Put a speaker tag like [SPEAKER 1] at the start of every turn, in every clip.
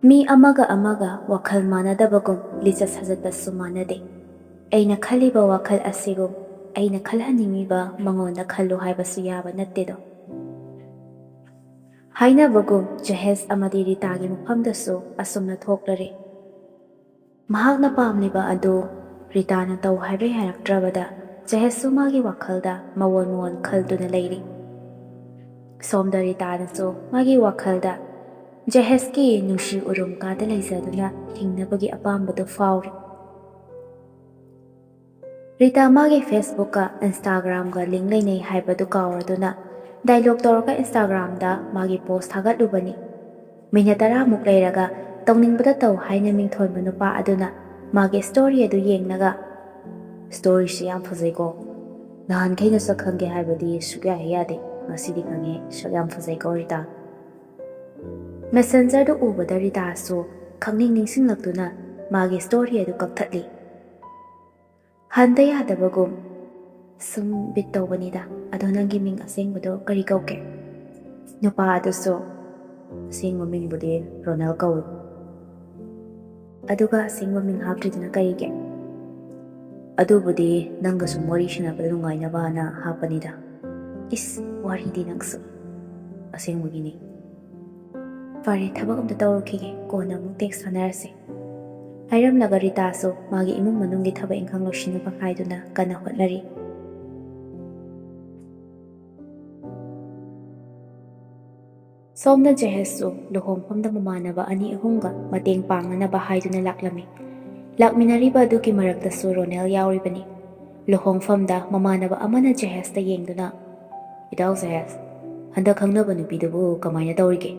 [SPEAKER 1] ꯃꯤ ꯑꯃꯒ ꯑꯃꯒ ꯋꯥꯈꯜ ꯃꯥꯟꯅꯗꯕꯒꯨꯝ ꯂꯤꯆꯠ ꯁꯥꯖꯠꯇꯁꯨ ꯃꯥꯟꯅꯗꯦ꯫ ꯑꯩꯅ ꯈꯜꯂꯤꯕ ꯋꯥꯈꯜ ꯑꯁꯤꯒꯨꯝ ꯑꯩꯅ ꯈꯜꯍꯟꯅꯤꯡꯉꯤꯕ ꯃꯉꯣꯟꯗ ꯈꯜꯂꯨ ꯍꯥꯏꯕꯁꯨ ꯌꯥꯕ ꯅꯠꯇꯦꯗꯣ꯫ ꯍꯥꯏꯅꯕꯒꯨꯝ ꯖꯍꯦꯖ ꯑꯃꯗꯤ ꯔꯤꯇꯥꯒꯤ ꯃꯐꯝꯗꯁꯨ ꯑꯁꯨꯝꯅ ꯊꯣꯛꯂꯔꯦ꯫ ꯃꯍꯥꯛꯅ ꯄꯥꯝꯂꯤꯕ ꯑꯗꯨ ꯔꯤꯇꯥꯅ ꯇꯧ ꯍꯥꯏꯕ ꯌꯥꯔꯛꯇ꯭ꯔꯕꯗ ꯖꯍꯦꯖꯁꯨ ꯃꯥꯒꯤ ꯋꯥꯈꯜꯗ ꯃꯑꯣꯟ ꯃꯑꯣꯟ ꯈꯜꯗꯨꯅ ꯂꯩꯔꯤ꯫ ꯁꯣꯝꯗ ꯔꯤꯇꯥꯅꯁꯨ ꯃꯥꯒꯤ ꯋꯥꯈꯜꯗ ꯖꯍꯦꯖꯀꯤ ꯅꯨꯡꯁꯤ ꯎꯔꯨꯝ ꯀꯥꯗ ꯂꯩꯖꯗꯨꯅ ꯍꯤꯡꯅꯕꯒꯤ ꯑꯄꯥꯝꯕꯗꯨ ꯐꯥꯎꯔꯤ꯫ ꯔꯤꯇꯥ ꯃꯥꯒꯤ ꯐꯦꯁꯕꯨꯛꯀ ꯏꯟꯁꯇꯥꯒ꯭ꯔꯥꯝꯒ ꯂꯤꯡ ꯂꯩꯅꯩ ꯍꯥꯏꯕꯗꯨ ꯀꯥꯎꯔꯗꯨꯅ ꯗꯥꯏꯂꯣꯛ ꯇꯧꯔꯒ ꯏꯟꯁꯇꯥꯒ꯭ꯔꯥꯝꯗ ꯃꯥꯒꯤ ꯄꯣꯁ ꯊꯥꯒꯠꯂꯨꯕꯅꯤ꯫ ꯃꯤꯅꯠ 10ꯃꯨꯛ ꯂꯩꯔꯒ ꯇꯧꯅꯤꯡꯕꯗ ꯇꯧ ꯍꯥꯏꯅ ꯃꯤꯡꯊꯣꯟꯕ ꯅꯨꯄꯥ ꯑꯗꯨꯅ ꯃꯥꯒꯤ ꯁ꯭ꯇꯣꯔꯤ ꯑꯗꯨ ꯌꯦꯡꯂꯒ "ꯁ꯭ꯇꯣꯔꯤꯁꯤ ꯌꯥꯝ ꯐꯖꯩꯀꯣ, ꯅꯍꯥꯟꯈꯩ ꯅꯁꯛ ꯈꯪꯒꯦ ꯍꯥꯏꯕꯗꯤ ꯁꯨꯛꯌꯥ ꯍꯦꯛ ꯌꯥꯗꯦ, ꯉꯁꯤꯗꯤ ꯈꯪꯉꯦ, ꯁꯛ ꯌꯥꯝ ꯐꯖꯩꯀꯣ ꯔꯤꯇꯥ"꯫ ꯃꯦꯁꯦꯟꯖꯔꯗ ꯎꯕꯗ ꯔꯤꯇꯥꯁꯨ ꯈꯪꯅꯤꯡ ꯅꯤꯡꯁꯤꯡꯂꯛꯇꯨꯅ ꯃꯥꯒꯤ ꯁ꯭ꯇꯣꯔꯤ ꯑꯗꯨ ꯀꯛꯊꯠꯂꯤ꯫ ꯍꯟꯗ ꯌꯥꯗꯕꯒꯨꯝ "ꯁꯨꯝ ꯕꯤꯠ ꯇꯧꯕꯅꯤꯗ, ꯑꯗꯣ ꯅꯪꯒꯤ ꯃꯤꯡ ꯑꯁꯦꯡꯕꯗꯣ ꯀꯔꯤ ꯀꯧꯒꯦ"꯫ ꯅꯨꯄꯥ ꯑꯗꯨꯁꯨ "ꯑꯁꯦꯡꯕ ꯃꯤꯡꯕꯨꯗꯤ ꯔꯣꯅꯦꯜ ꯀꯧꯏ"꯫ "ꯑꯗꯨꯒ ꯑꯁꯦꯡꯕ ꯃꯤꯡ ꯍꯥꯞꯇ꯭ꯔꯤꯗꯨꯅ ꯀꯔꯤꯒꯤ"꯫ "ꯑꯗꯨꯕꯨꯗꯤ ꯅꯪꯒ ꯁꯨꯝ ꯋꯥꯔꯤ ꯁꯥꯟꯅꯕꯗ ꯅꯨꯡꯉꯥꯏꯅꯕꯅ ꯍꯥꯞꯄꯅꯤꯗ"꯫ "ꯏꯁ, ꯋꯥꯔꯤꯗꯤ ꯅꯪꯁꯨ"꯫ "ꯑꯁꯦꯡꯕꯒꯤꯅꯤ"꯫ "ꯐꯔꯦ, ꯊꯕꯛ ꯑꯝꯇ ꯇꯧꯔꯨꯈꯤꯒꯦ, ꯀꯣꯟꯅ ꯑꯃꯨꯛ ꯇꯦꯛꯁ ꯁꯥꯟꯅꯔꯁꯦ"꯫ ꯍꯥꯏꯔꯝꯂꯒ ꯔꯤꯇꯥꯁꯨ ꯃꯥꯒꯤ ꯏꯃꯨꯡ ꯃꯅꯨꯡꯒꯤ ꯊꯕꯛ ꯏꯪꯈꯥꯡ ꯂꯣꯏꯁꯤꯟꯅꯕ ꯍꯥꯏꯗꯨꯅ ꯀꯟꯅ ꯍꯣꯠꯅꯔꯤ꯫ ꯁꯣꯝꯅ ꯖꯍꯦꯖꯁꯨ ꯂꯨꯍꯣꯡꯐꯝꯗ ꯃꯃꯥꯟꯅꯕ 2-3ꯒ ꯃꯇꯦꯡ ꯄꯥꯡꯅꯅꯕ ꯍꯥꯏꯗꯨꯅ ꯂꯥꯛꯂꯝꯃꯤ꯫ ꯂꯥꯛꯃꯤꯟꯅꯔꯤꯕ ꯑꯗꯨꯒꯤ ꯃꯔꯛꯇꯁꯨ ꯔꯣꯅꯦꯜ ꯌꯥꯎꯔꯤꯕꯅꯤ꯫ ꯂꯨꯍꯣꯡꯐꯝꯗ ꯃꯃꯥꯟꯅꯕ ꯑꯃꯅ ꯖꯍꯦꯖꯇ ꯌꯦꯡꯗꯨꯅ "ꯏꯇꯥꯎ ꯖꯍꯦꯖ, ꯍꯟꯗꯛ ꯈꯪꯅꯕ ꯅꯨꯄꯤꯗꯨꯕꯨ ꯀꯃꯥꯏꯅ ꯇꯧꯔꯤꯒꯦ"꯫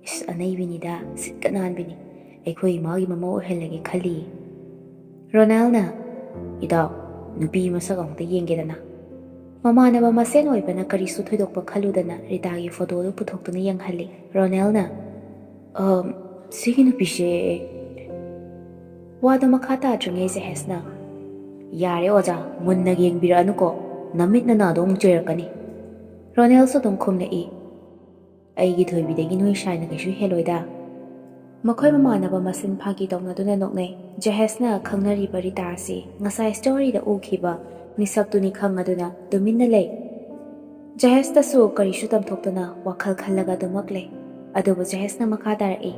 [SPEAKER 1] "ꯏꯁ, ꯑꯅꯩꯕꯤꯅꯤꯗ, ꯁꯤꯠꯀ ꯅꯥꯟꯕꯤꯅꯤ, ꯑꯩꯈꯣꯏ ꯏꯃꯥꯒꯤ ꯃꯃꯧ ꯑꯣꯏꯍꯜꯂꯒꯦ ꯈꯜꯂꯤꯌꯦ". ꯔꯣꯅꯦꯜꯅ "ꯏꯇꯥꯎ, ꯅꯨꯄꯤ ꯃꯁꯛ ꯑꯃꯨꯛꯇ ꯌꯦꯡꯒꯦꯗꯅ". ꯃꯃꯥꯟꯅꯕ ꯃꯁꯦꯟ ꯑꯣꯏꯕꯅ ꯀꯔꯤꯁꯨ ꯊꯣꯏꯗꯣꯛꯄ ꯈꯜꯂꯨꯗꯅ ꯔꯤꯇꯥꯒꯤ ꯐꯣꯇꯣꯗꯨ ꯄꯨꯊꯣꯛꯇꯨꯅ ꯌꯦꯡꯍꯜꯂꯤ꯫ ꯔꯣꯅꯦꯜꯅ "ꯁꯤꯒꯤ ꯅꯨꯄꯤꯁꯦ"꯫ ꯋꯥꯗꯨ ꯃꯈꯥ ꯇꯥꯗ꯭ꯔꯤꯉꯩ ꯖꯍꯦꯖꯅ "ꯌꯥꯔꯦ ꯑꯣꯖꯥ, ꯃꯨꯟꯅ ꯌꯦꯡꯕꯤꯔꯛꯑꯅꯨꯀꯣ, ꯅꯃꯤꯠ ꯅꯅꯥꯗꯣ ꯑꯃꯨꯛ ꯆꯣꯏꯔꯛꯀꯅꯤ". ꯔꯣꯅꯦꯜꯁꯨ ꯑꯗꯨꯝ ꯈꯨꯝꯂꯛꯏ "ꯑꯩꯒꯤ ꯊꯣꯏꯕꯤꯗꯒꯤ ꯅꯣꯏ ꯁꯥꯏꯅ ꯀꯩꯁꯨ ꯍꯦꯜꯂꯣꯏꯗ". ꯃꯈꯣꯏ ꯃꯃꯥꯟꯅꯕ ꯃꯁꯦꯟ ꯐꯥꯒꯤ ꯇꯧꯅꯗꯨꯅ ꯅꯣꯛꯅꯩ꯫ ꯖꯍꯦꯖꯅ ꯈꯪꯅꯔꯤꯕ ꯔꯤꯇꯥ ꯑꯁꯤ ꯉꯁꯥꯏ ꯁ꯭ꯇꯣꯔꯤꯗ ꯎꯈꯤꯕ ꯃꯤꯁꯛꯇꯨꯅꯤ ꯈꯪꯉꯗꯨꯅ ꯇꯨꯃꯤꯟꯅ ꯂꯩ꯫ ꯖꯍꯦꯖꯇꯁꯨ ꯀꯔꯤꯁꯨ ꯇꯝꯊꯣꯛꯇꯅ ꯋꯥꯈꯜ ꯈꯜꯂꯒ ꯑꯗꯨꯃꯛ ꯂꯩ꯫ ꯑꯗꯨꯕꯨ ꯖꯍꯦꯖꯅ ꯃꯈꯥ ꯇꯥꯔꯛꯏ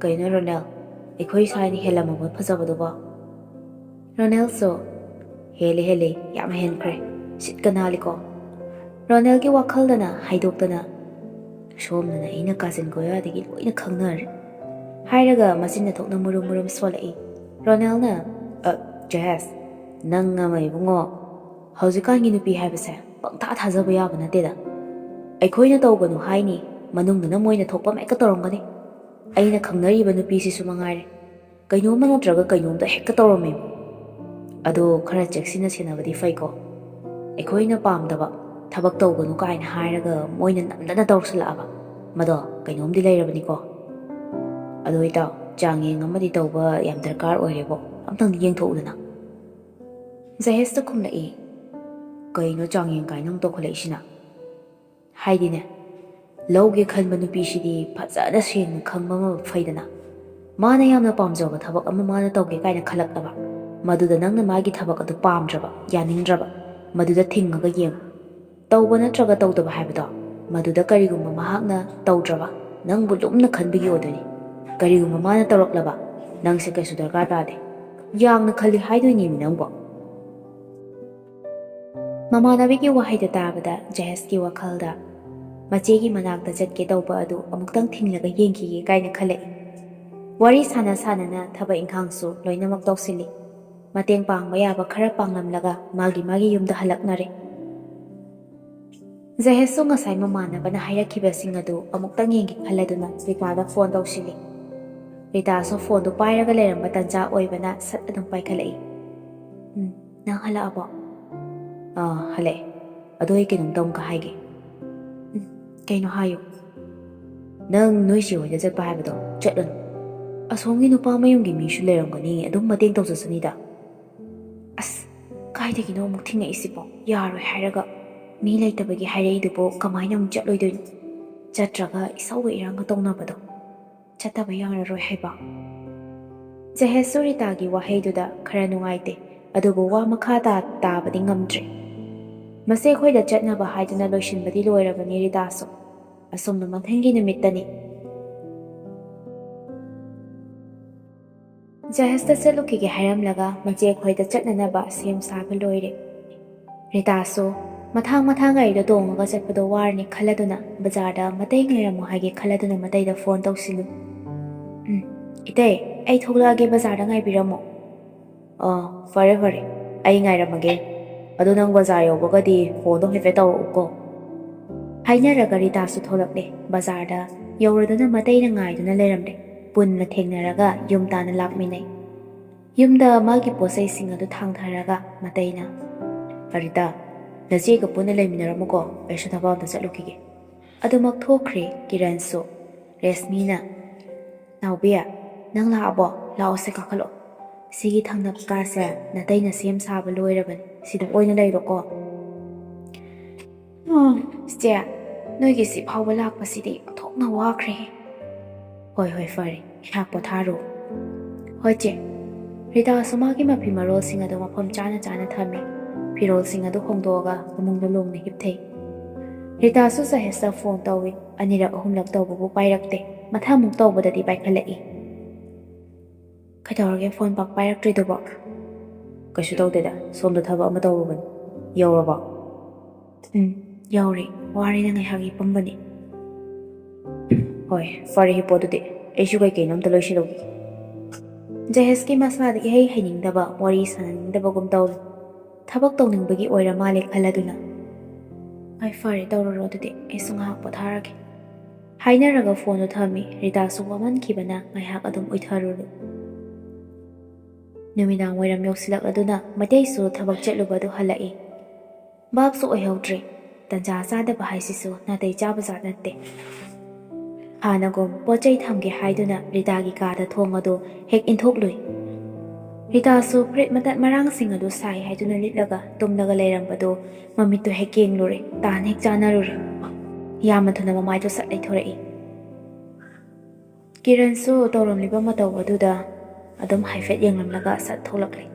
[SPEAKER 1] "ꯀꯩꯅꯣ ꯔꯣꯅꯦꯜ, ꯑꯩꯈꯣꯏ ꯁꯥꯏꯅ ꯍꯦꯜꯂꯝꯃꯕ ꯐꯖꯕꯗꯨꯕꯣ"꯫ ꯔꯣꯅꯦꯜꯁꯨ "ꯍꯦꯜꯂꯦ ꯍꯦꯜꯂꯦ, ꯌꯥꯝ ꯍꯦꯟꯈ꯭ꯔꯦ, ꯁꯤꯠꯀ ꯅꯥꯜꯂꯤꯀꯣ". ꯔꯣꯅꯦꯜꯒꯤ ꯋꯥꯈꯜꯗꯅ ꯍꯥꯏꯗꯣꯛꯇꯅ "ꯁꯣꯝꯗꯅ ꯑꯩꯅ ꯀꯥꯖꯤꯟ ꯒꯣꯌꯥꯗꯒꯤ ꯂꯣꯏꯅ ꯈꯪꯅꯔꯦ", ꯍꯥꯏꯔꯒ ꯃꯆꯤꯟꯅ ꯊꯣꯛꯅ ꯃꯨꯔꯨꯝ ꯃꯨꯔꯨꯝ ꯁꯣꯜꯂꯛꯏ꯫ ꯔꯣꯅꯦꯜꯅ "ꯖꯍꯦꯖ, ꯅꯪ ꯑꯃ ꯏꯕꯨꯡꯉꯣ, ꯍꯧꯖꯤꯛꯀꯥꯟꯒꯤ ꯅꯨꯄꯤ ꯍꯥꯏꯕꯁꯦ ꯄꯪꯊꯥ ꯊꯥꯖꯕ ꯌꯥꯕ ꯅꯠꯇꯦꯗ. ꯑꯩꯈꯣꯏꯅ ꯇꯧꯒꯅꯨ ꯍꯥꯏꯅꯤ, ꯃꯅꯨꯡꯗꯅ ꯃꯣꯏꯅ ꯊꯣꯛꯄ ꯍꯦꯛꯇ ꯇꯧꯔꯝꯒꯅꯤ. ꯑꯩꯅ ꯈꯪꯅꯔꯤꯕ ꯅꯨꯄꯤꯁꯤꯁꯨ ꯃꯉꯥꯏꯔꯦ, ꯀꯩꯅꯣꯝꯃ ꯅꯠꯇ꯭ꯔꯒ ꯀꯩꯅꯣꯝꯇ ꯍꯦꯛꯇ ꯇꯧꯔꯝꯃꯦꯕ. ꯑꯗꯣ ꯈꯔ ꯆꯦꯛꯁꯤꯟꯅ ꯁꯦꯟꯅꯕꯗꯤ ꯐꯩꯀꯣ. ꯑꯩꯈꯣꯏꯅ ꯄꯥꯝꯗꯕ ꯊꯕꯛ ꯇꯧꯒꯅꯨ ꯀꯥꯏꯅ ꯍꯥꯏꯔꯒ ꯃꯣꯏꯅ ꯅꯝꯗꯅ ꯇꯧꯁꯤꯜꯂꯛꯑꯕ, ꯃꯗꯣ ꯀꯩꯅꯣꯝꯗꯤ ꯂꯩꯔꯕꯅꯤꯀꯣ. ꯑꯗꯣ ꯏꯇꯥꯎ, ꯆꯥꯡꯌꯦꯡ ꯑꯃꯗꯤ ꯇꯧꯕ ꯌꯥꯝ ꯗꯔꯀꯥꯔ ꯑꯣꯏꯔꯦꯕꯣ, ꯑꯝꯇꯪꯗꯤ ꯌꯦꯡꯊꯣꯛꯎꯗꯅ". ꯖꯍꯦꯖꯇ ꯈꯨꯝꯂꯛꯏ "ꯀꯩꯅꯣ ꯆꯥꯡꯌꯦꯡ ꯀꯥꯏꯅ ꯑꯃꯨꯛ ꯇꯧꯈꯠꯂꯛꯏꯁꯤꯅ"꯫ "ꯍꯥꯏꯗꯤꯅꯦ, ꯂꯧꯒꯦ ꯈꯟꯕ ꯅꯨꯄꯤꯁꯤꯗꯤ ꯐꯖꯅ ꯁꯦꯡꯅ ꯈꯪꯕ ꯑꯃ ꯐꯩꯗꯅ. ꯃꯥꯅ ꯌꯥꯝꯅ ꯄꯥꯝꯖꯕ ꯊꯕꯛ ꯑꯃ ꯃꯥꯅ ꯇꯧꯒꯦ ꯀꯥꯏꯅ ꯈꯜꯂꯛꯂꯕ, ꯃꯗꯨꯗ ꯅꯪꯅ ꯃꯥꯒꯤ ꯊꯕꯛ ꯑꯗꯨ ꯄꯥꯝꯗ꯭ꯔꯕ, ꯌꯥꯅꯤꯡꯗ꯭ꯔꯕ, ꯃꯗꯨꯗ ꯊꯤꯡꯉꯒ ꯌꯦꯡꯉꯨ. ꯇꯧꯕ ꯅꯠꯇ꯭ꯔꯒ ꯇꯧꯗꯕ ꯍꯥꯏꯕꯗꯣ, ꯃꯗꯨꯗ ꯀꯔꯤꯒꯨꯝꯕ ꯃꯍꯥꯛꯅ ꯇꯧꯗ꯭ꯔꯕ, ꯅꯪꯕꯨ ꯂꯨꯝꯅ ꯈꯟꯕꯒꯤ ꯑꯣꯏꯗꯣꯏꯅꯤ. ꯀꯔꯤꯒꯨꯝꯕ ꯃꯥꯅ ꯇꯧꯔꯛꯂꯕ, ꯅꯪꯁꯦ ꯀꯩꯁꯨ ꯗꯔꯀꯥꯔ ꯇꯥꯗꯦ, ꯌꯥꯡꯅ ꯈꯜꯂꯤ ꯍꯥꯏꯗꯣꯏꯅꯦꯃꯤ ꯅꯪꯕꯣ". ꯃꯃꯥꯟꯅꯕꯤꯒꯤ ꯋꯥꯍꯩꯗꯨ ꯇꯥꯕꯗ ꯖꯍꯦꯖꯀꯤ ꯋꯥꯈꯜꯗ ꯃꯆꯦꯒꯤ ꯃꯅꯥꯛꯇ ꯆꯠꯀꯦ ꯇꯧꯕ ꯑꯗꯨ ꯑꯃꯨꯛꯇꯪ ꯊꯤꯡꯂꯒ ꯌꯦꯡꯈꯤꯒꯦ ꯀꯥꯏꯅ ꯈꯜꯂꯛꯏ꯫ ꯋꯥꯔꯤ ꯁꯥꯟꯅ ꯁꯥꯟꯅꯅ ꯊꯕꯛ ꯏꯪꯈꯥꯡꯁꯨ ꯂꯣꯏꯅꯃꯛ ꯇꯧꯁꯤꯜꯂꯤ꯫ ꯃꯇꯦꯡ ꯄꯥꯡꯕ ꯌꯥꯕ ꯈꯔ ꯄꯥꯡꯂꯝꯂꯒ ꯃꯥꯒꯤ ꯌꯨꯝꯗ ꯍꯜꯂꯛꯅꯔꯦ꯫ ꯖꯍꯦꯖꯁꯨ ꯉꯁꯥꯏ ꯃꯃꯥꯟꯅꯕꯅ ꯍꯥꯏꯔꯛꯈꯤꯕꯁꯤꯡ ꯑꯗꯨ ꯑꯃꯨꯛꯇꯪ ꯌꯦꯡꯒꯦ ꯈꯜꯂꯗꯨꯅ ꯔꯤꯇꯥꯗ ꯐꯣꯟ ꯇꯧꯁꯤꯜꯂꯤ꯫ ꯔꯤꯇꯥꯁꯨ ꯐꯣꯟꯗꯨ ꯄꯥꯏꯔꯒ ꯂꯩꯔꯝꯕ ꯇꯟꯖꯥ ꯑꯣꯏꯕꯅ ꯁꯠ ꯑꯗꯨꯝ ꯄꯥꯏꯈꯠꯂꯛꯏ꯫ "ꯅꯪ ꯍꯜꯂꯛꯑꯕꯣ"꯫ "ꯍꯜꯂꯛꯑꯦ, ꯑꯗꯣ ꯑꯩ ꯀꯩꯅꯣꯝꯇ ꯑꯃꯨꯛꯀ ꯍꯥꯏꯒꯦ". "ꯀꯩꯅꯣ ꯍꯥꯏꯌꯨ". "ꯅꯪ ꯅꯣꯏ ꯆꯦ ꯍꯣꯏꯗ ꯆꯠꯄ ꯍꯥꯏꯕꯗꯣ ꯆꯠꯂꯅꯨ. ꯑꯁꯣꯝꯒꯤ ꯅꯨꯄꯥ ꯃꯌꯨꯝꯒꯤ ꯃꯤꯁꯨ ꯂꯩꯔꯝꯒꯅꯤ, ꯑꯗꯨꯝ ꯃꯇꯦꯡ ꯇꯧꯖꯁꯅꯤꯗ". "ꯑꯁ, ꯀꯥꯏꯗꯒꯤꯅꯣ ꯑꯃꯨꯛ ꯊꯤꯡꯉꯛꯏꯁꯤꯕꯣ, ꯌꯥꯔꯣꯏ ꯍꯥꯏꯔꯒ. ꯃꯤ ꯂꯩꯇꯕꯒꯤ ꯍꯥꯏꯔꯛꯏꯗꯨꯕꯨ ꯀꯃꯥꯏꯅ ꯑꯃꯨꯛ ꯆꯠꯂꯣꯏꯗꯣꯏꯅꯣ? ꯆꯠꯇ꯭ꯔꯒ ꯏꯁꯧꯒ ꯏꯔꯥꯡꯒ ꯇꯧꯅꯕꯗꯣ. ꯆꯠꯇꯕ ꯌꯥꯔꯔꯣꯏ ꯍꯥꯏꯕ꯫ ꯖꯍꯦꯁꯁꯨ ꯔꯤꯇꯥꯒꯤ ꯋꯥꯍꯩꯗꯨꯗ ꯈꯔ ꯅꯨꯡꯉꯥꯏꯇꯦ, ꯑꯗꯨꯕꯨ ꯋꯥ ꯃꯈꯥ ꯇꯥꯕꯗꯤ ꯉꯝꯗ꯭ꯔꯦ꯫ ꯃꯁꯤ ꯑꯩꯈꯣꯏꯗ ꯆꯠꯅꯕ ꯍꯥꯏꯗꯨꯅ ꯂꯣꯏꯁꯤꯟꯕꯗꯤ ꯂꯣꯏꯔꯕꯅꯤ ꯔꯤꯇꯥꯁꯨ, ꯑꯁꯣꯝꯅ ꯃꯊꯪꯒꯤ ꯅꯨꯃꯤꯠꯇꯅꯤ꯫ ꯖꯍꯦꯁꯇ ꯆꯠꯂꯨꯈꯤꯒꯦ ꯍꯥꯏꯔꯝꯂꯒ ꯃꯆꯦ ꯑꯩꯈꯣꯏꯗ ꯆꯠꯅꯅꯕ ꯁꯦꯝ ꯁꯥꯕ ꯂꯣꯏꯔꯦ꯫ ꯔꯤꯇꯥꯁꯨ ꯃꯊꯥꯡ ꯒꯥꯔꯤꯗ ꯇꯣꯡꯉꯒ ꯆꯠꯄꯗꯣ ꯋꯥꯔꯅꯤ ꯈꯜꯂꯗꯨꯅ ꯕꯖꯥꯔꯗ ꯃꯇꯩ ꯉꯥꯏꯔꯝꯃꯣ ꯍꯥꯏꯒꯦ ꯈꯜꯂꯗꯨꯅ ꯃꯇꯩꯗ ꯐꯣꯟ ꯇꯧꯁꯤꯜꯂꯨ꯫ ꯏꯇꯩ, ꯑꯩ ꯊꯣꯛꯂꯛꯑꯒꯦ, ꯕꯖꯥꯔꯗ ꯉꯥꯏꯕꯤꯔꯝꯃꯣ꯫ ꯐꯔꯦ ꯐꯔꯦ, ꯑꯩ ꯉꯥꯏꯔꯝꯃꯒꯦ꯫ ꯑꯗꯨ ꯅꯪ ꯕꯖꯥꯔ ꯌꯧꯕꯒꯗꯤ ꯐꯣꯟꯗꯣ ꯍꯥꯏꯐꯦꯠ ꯇꯧꯔꯛꯎꯀꯣ꯫ ꯍꯥꯏꯅꯔꯒ ꯔꯤꯇꯥꯁꯨ ꯊꯣꯛꯂꯛꯂꯦ꯫ ꯕꯖꯥꯔꯗ ꯌꯧꯔꯗꯨꯅ ꯃꯇꯩꯅ ꯉꯥꯏꯗꯨꯅ ꯂꯩꯔꯝꯂꯦ꯫ ꯄꯨꯟꯅ ꯊꯦꯡꯅꯔꯒ ꯌꯨꯝ ꯇꯥꯟꯅ ꯂꯥꯛꯃꯤꯟꯅꯩ꯫ ꯌꯨꯝꯗ ꯃꯥꯒꯤ ꯄꯣꯠꯆꯩꯁꯤꯡ ꯑꯗꯨ ꯊꯥꯡꯊꯔꯒ ꯃꯇꯩꯅ, ꯔꯤꯇꯥ, ꯅꯆꯦꯒ ꯄꯨꯟꯅ ꯂꯩꯃꯤꯟꯅꯔꯝꯃꯨꯀꯣ, ꯑꯩꯁꯨ ꯊꯕꯛ ꯑꯝꯇ ꯆꯠꯂꯨꯈꯤꯒꯦ꯫ ꯑꯗꯨꯃꯛ ꯊꯣꯛꯈ꯭ꯔꯦ ꯀꯤꯔꯟꯁꯨ꯫ ꯔꯦꯁꯃꯤꯅ, ꯅꯥꯎꯕꯤ, ꯅꯪ ꯂꯥꯛꯑꯕꯣ? ꯂꯥꯛꯑꯣꯁꯦ, ꯀꯥꯈꯠꯂꯣ꯫ ꯁꯤꯒꯤ ꯊꯪꯅꯕ ꯀꯥꯁꯦ ꯅꯇꯩꯅ ꯁꯦꯝ ꯁꯥꯕ ꯂꯣꯏꯔꯕꯅꯤ, ꯁꯤꯗ ꯑꯣꯏꯅ ꯂꯩꯔꯣꯀꯣ꯫ ꯆꯦ, ꯅꯣꯏꯒꯤ ꯁꯤ ꯐꯥꯎꯕ ꯂꯥꯛꯄꯁꯤꯗꯤ ꯑꯣꯟꯊꯣꯛꯅ ꯋꯥꯈ꯭ꯔꯦꯍꯦ꯫ ꯍꯣꯏ ꯐꯔꯦ, ꯉꯥꯏꯍꯥꯛ ꯄꯣꯊꯥꯔꯣ꯫ ꯍꯣꯏ ꯆꯦ꯫ ꯔꯤꯇꯥꯁꯨ ꯃꯥꯒꯤ ꯃꯐꯤ ꯃꯔꯣꯜꯁꯤꯡ ꯑꯗꯨ ꯃꯐꯝ ꯆꯥꯅ ꯊꯝꯃꯤ꯫ ꯐꯤꯔꯣꯜꯁꯤꯡ ꯑꯗꯨ ꯍꯣꯡꯗꯣꯛꯑꯒ ꯐꯃꯨꯡꯗ ꯂꯣꯡꯅ ꯍꯤꯞꯊꯩ꯫ ꯔꯤꯇꯥꯁꯨ ꯖꯍꯦꯁꯇ ꯐꯣꯟ ꯇꯧꯏ꯫ ꯑꯅꯤꯔꯛ ꯑꯍꯨꯝꯂꯛ ꯇꯧꯕꯕꯨ ꯄꯥꯏꯔꯛꯇꯦ꯫ ꯃꯊꯪꯃꯨꯛ ꯇꯧꯕꯗꯗꯤ ꯄꯥꯏꯈꯠꯂꯛꯏ꯫ ꯀꯩꯗꯧꯔꯒꯦ ꯐꯣꯟ ꯄꯥꯛ ꯄꯥꯏꯔꯛꯇ꯭ꯔꯤꯗꯨꯕꯣ? ꯀꯩꯁꯨ ꯇꯧꯗꯦꯗ, ꯁꯣꯝꯗ ꯊꯕꯛ ꯑꯃ ꯇꯧꯔꯨꯕꯅꯤ꯫ ꯌꯧꯔꯕꯣ? ꯌꯧꯔꯦ, ꯋꯥꯔꯦꯅ ꯉꯥꯏꯍꯥꯛ ꯍꯤꯞꯄꯝꯕꯅꯤ꯫ ꯍꯣꯏ, ꯐꯔꯦ, ꯍꯤꯞꯄꯣ ꯑꯗꯨꯗꯤ ꯑꯩꯁꯨ ꯀꯩꯀꯩꯅꯣ ꯑꯝꯇ ꯂꯣꯏꯁꯤꯜꯂꯨꯈꯤꯒꯦ꯫ ꯖꯍꯦꯁꯀꯤ ꯃꯁꯥꯗ ꯏꯍꯩ ꯍꯩꯅꯤꯡꯗꯕ, ꯋꯥꯔꯤ ꯁꯥꯟꯅꯅꯤꯡꯗꯕꯒꯨꯝ ꯇꯧꯔꯤ꯫ ꯊꯕꯛ ꯇꯧꯅꯤꯡꯕꯒꯤ ꯑꯣꯏꯔ ꯃꯥꯜꯂꯦ ꯈꯜꯂꯗꯨꯅ, ꯍꯣꯏ ꯐꯔꯦ, ꯇꯧꯔꯨꯔꯣ ꯑꯗꯨꯗꯤ ꯑꯩꯁꯨ ꯉꯥꯏꯍꯥꯛ ꯄꯣꯊꯥꯔꯒꯦ꯫ ꯍꯥꯏꯅꯔꯒ ꯐꯣꯟꯗꯨ ꯊꯝꯃꯤ꯫ ꯔꯤꯇꯥꯁꯨ ꯋꯥꯃꯟꯈꯤꯕꯅ ꯉꯥꯏꯍꯥꯛ ꯑꯗꯨꯝ ꯎꯏꯊꯔꯨꯔꯦ꯫ ꯅꯨꯃꯤꯗꯥꯡ ꯋꯥꯏꯔꯝ ꯌꯧꯁꯤꯜꯂꯛꯂꯗꯨꯅ ꯃꯇꯩꯁꯨ ꯊꯕꯛ ꯆꯠꯂꯨꯕꯗꯨ ꯍꯜꯂꯛꯏ꯫ ꯚꯥꯞꯁꯨ ꯑꯣꯏꯍꯧꯗ꯭ꯔꯦ꯫ ꯇꯟꯖꯥ ꯆꯥꯗꯕ ꯍꯥꯏꯁꯤꯁꯨ ꯅꯥꯇꯩ ꯆꯥꯕ ꯖꯥꯠ ꯅꯠꯇꯦ꯫ ꯍꯥꯟꯅꯒꯨꯝ ꯄꯣꯠꯆꯩ ꯊꯝꯒꯦ ꯍꯥꯏꯗꯨꯅ ꯔꯤꯇꯥꯒꯤ ꯀꯥꯗ ꯊꯣꯡ ꯑꯗꯨ ꯍꯦꯛ ꯏꯟꯊꯣꯛꯂꯨꯏ꯫ ꯔꯤꯇꯥꯁꯨ ꯐꯨꯔꯤꯠ ꯃꯇꯠ ꯃꯔꯥꯡꯁꯤꯡ ꯑꯗꯨ ꯁꯥꯏ ꯍꯥꯏꯗꯨꯅ ꯂꯤꯠꯂꯒ ꯇꯨꯝꯂꯒ ꯂꯩꯔꯝꯕꯗꯨ ꯃꯃꯤꯠꯇꯨ ꯍꯦꯛ ꯌꯦꯡꯂꯨꯔꯦ꯫ ꯇꯥꯟ ꯍꯦꯛ ꯆꯥꯅꯔꯨꯔꯦ꯫ ꯌꯥꯝꯅ ꯊꯨꯅ ꯃꯃꯥꯏꯗꯨ ꯁꯠ ꯂꯩꯊꯣꯔꯛꯏ꯫ ꯀꯤꯔꯟꯁꯨ ꯇꯧꯔꯝꯂꯤꯕ ꯃꯇꯧ ꯑꯗꯨꯗ ꯑꯗꯨꯝ ꯍꯥꯏꯐꯦꯠ ꯌꯦꯡꯂꯝꯂꯒ ꯁꯠ ꯊꯣꯛꯂꯛꯂꯦ꯫